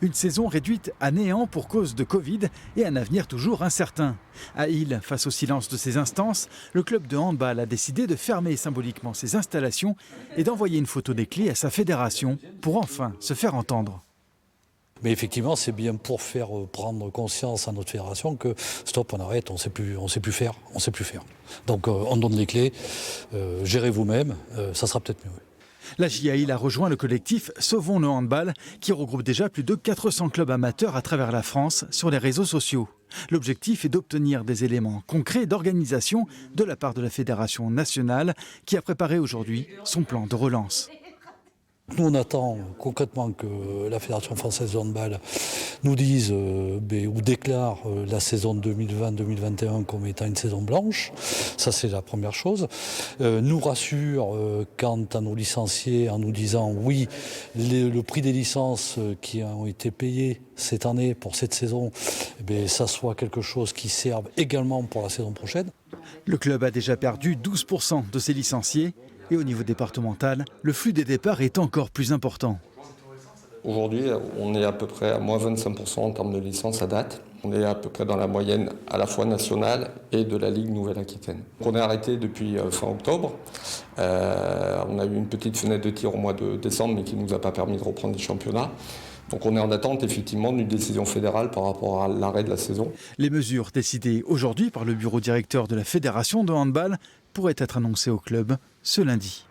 Une saison réduite à néant pour cause de Covid et un avenir toujours incertain. À Illes, face au silence de ses instances, le club de handball a décidé de fermer symboliquement ses installations et d'envoyer une photo des clés à sa fédération pour enfin se faire entendre. Mais effectivement, c'est bien pour faire prendre conscience à notre fédération que stop, on arrête, on sait plus faire. Donc on donne les clés, gérez vous-même, ça sera peut-être mieux. La JAIL a rejoint le collectif Sauvons le handball qui regroupe déjà plus de 400 clubs amateurs à travers la France sur les réseaux sociaux. L'objectif est d'obtenir des éléments concrets d'organisation de la part de la Fédération nationale qui a préparé aujourd'hui son plan de relance. Nous, on attend concrètement que la Fédération française de handball nous dise ou déclare la saison 2020-2021 comme étant une saison blanche. Ça, c'est la première chose. Nous rassure quant à nos licenciés en nous disant oui, le prix des licences qui ont été payées cette année pour cette saison, ça soit quelque chose qui serve également pour la saison prochaine. Le club a déjà perdu 12% de ses licenciés. Et au niveau départemental, le flux des départs est encore plus important. Aujourd'hui, on est à peu près à moins 25% en termes de licences à date. On est à peu près dans la moyenne à la fois nationale et de la Ligue Nouvelle-Aquitaine. On est arrêté depuis fin octobre. On a eu une petite fenêtre de tir au mois de décembre, mais qui ne nous a pas permis de reprendre les championnats. Donc on est en attente effectivement d'une décision fédérale par rapport à l'arrêt de la saison. Les mesures décidées aujourd'hui par le bureau directeur de la Fédération de handball pourraient être annoncées au club ce lundi.